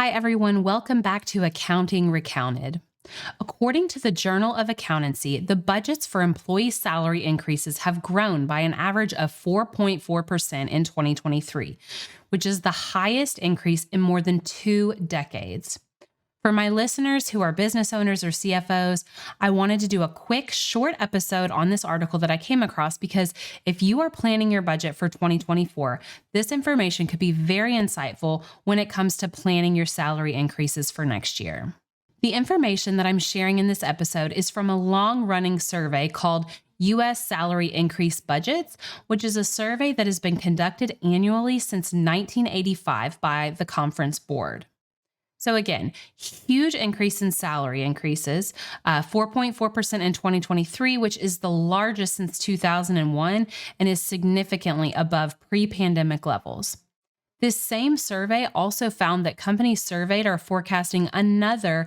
Hi, everyone. Welcome back to Accounting Recounted. According to the Journal of Accountancy, the budgets for employee salary increases have grown by an average of 4.4% in 2023, which is the highest increase in more than 2 decades. For my listeners who are business owners or CFOs, I wanted to do a quick, short episode on this article that I came across because if you are planning your budget for 2024, this information could be very insightful when it comes to planning your salary increases for next year. The information that I'm sharing in this episode is from a long-running survey called U.S. Salary Increase Budgets, which is a survey that has been conducted annually since 1985 by the Conference Board. So again, huge increase in salary increases, 4.4% in 2023, which is the largest since 2001 and is significantly above pre-pandemic levels. This same survey also found that companies surveyed are forecasting another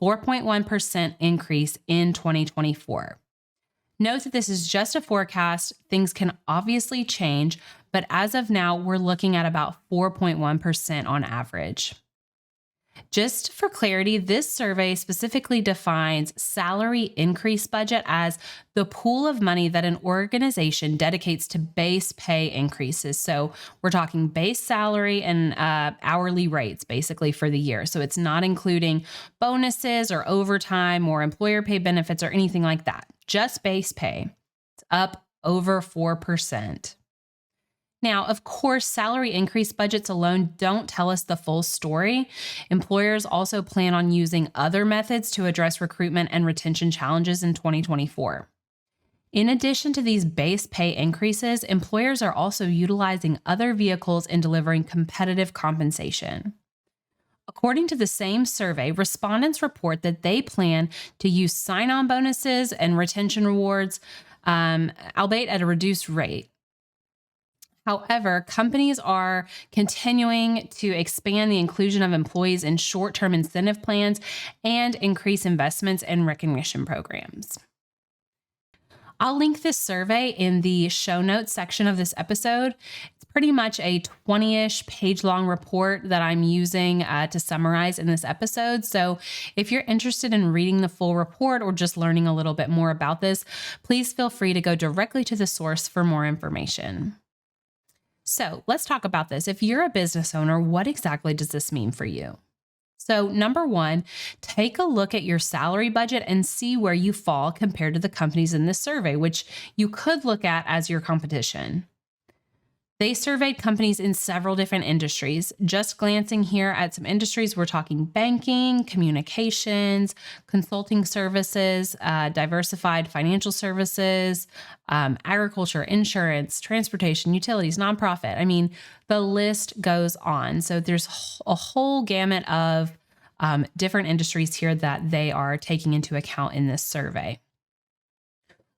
4.1% increase in 2024. Note that this is just a forecast. Things can obviously change, but as of now, we're looking at about 4.1% on average. Just for clarity, this survey specifically defines salary increase budget as the pool of money that an organization dedicates to base pay increases. So we're talking base salary and hourly rates basically for the year. So it's not including bonuses or overtime or employer pay benefits or anything like that. Just base pay. It's up over 4%. Now, of course, salary increase budgets alone don't tell us the full story. Employers also plan on using other methods to address recruitment and retention challenges in 2024. In addition to these base pay increases, employers are also utilizing other vehicles in delivering competitive compensation. According to the same survey, respondents report that they plan to use sign-on bonuses and retention rewards, albeit at a reduced rate. However, companies are continuing to expand the inclusion of employees in short-term incentive plans and increase investments in recognition programs. I'll link this survey in the show notes section of this episode. It's pretty much a 20-ish page-long report that I'm using to summarize in this episode. So if you're interested in reading the full report or just learning a little bit more about this, please feel free to go directly to the source for more information. So let's talk about this. If you're a business owner, what exactly does this mean for you? So number one, take a look at your salary budget and see where you fall compared to the companies in this survey, which you could look at as your competition. They surveyed companies in several different industries. Just glancing here at some industries, we're talking banking, communications, consulting services, diversified financial services, agriculture, insurance, transportation, utilities, nonprofit. I mean, the list goes on. So there's a whole gamut of different industries here that they are taking into account in this survey.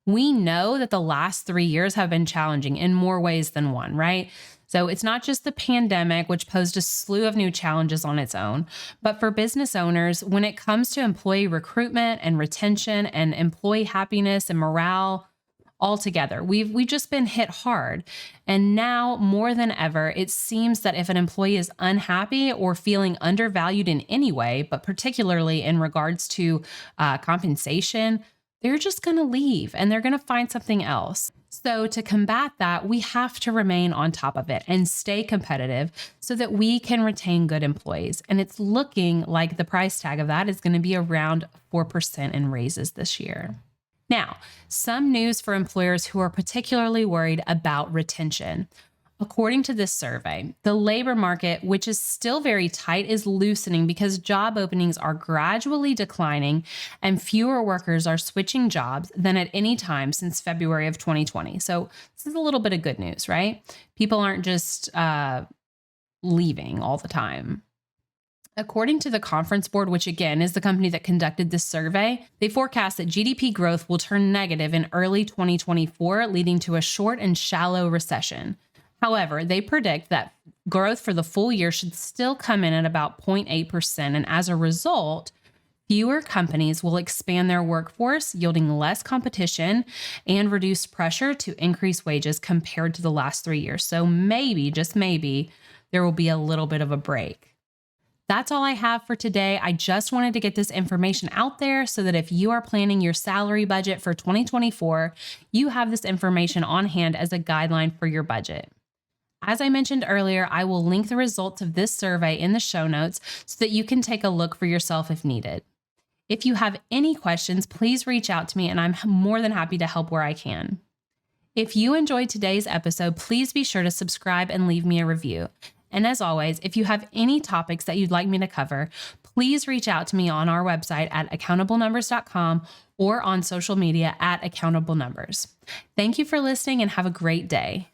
We know that the last 3 years have been challenging in more ways than one, right? So it's not just the pandemic, which posed a slew of new challenges on its own, but for business owners, when it comes to employee recruitment and retention and employee happiness and morale altogether, we've just been hit hard. And now more than ever, it seems that if an employee is unhappy or feeling undervalued in any way, but particularly in regards to compensation, they're just going to leave and they're going to find something else. So to combat that, we have to remain on top of it and stay competitive so that we can retain good employees. And it's looking like the price tag of that is going to be around 4% in raises this year. Now, some news for employers who are particularly worried about retention. According to this survey, the labor market, which is still very tight, is loosening because job openings are gradually declining and fewer workers are switching jobs than at any time since February of 2020. So this is a little bit of good news, right? People aren't just leaving all the time. According to the Conference Board, which again is the company that conducted this survey, they forecast that GDP growth will turn negative in early 2024, leading to a short and shallow recession. However, they predict that growth for the full year should still come in at about 0.8%. And as a result, fewer companies will expand their workforce, yielding less competition and reduced pressure to increase wages compared to the last 3 years. So maybe, just maybe, there will be a little bit of a break. That's all I have for today. I just wanted to get this information out there so that if you are planning your salary budget for 2024, you have this information on hand as a guideline for your budget. As I mentioned earlier, I will link the results of this survey in the show notes so that you can take a look for yourself if needed. If you have any questions, please reach out to me and I'm more than happy to help where I can. If you enjoyed today's episode, please be sure to subscribe and leave me a review. And as always, if you have any topics that you'd like me to cover, please reach out to me on our website at accountablenumbers.com or on social media at accountablenumbers. Thank you for listening and have a great day.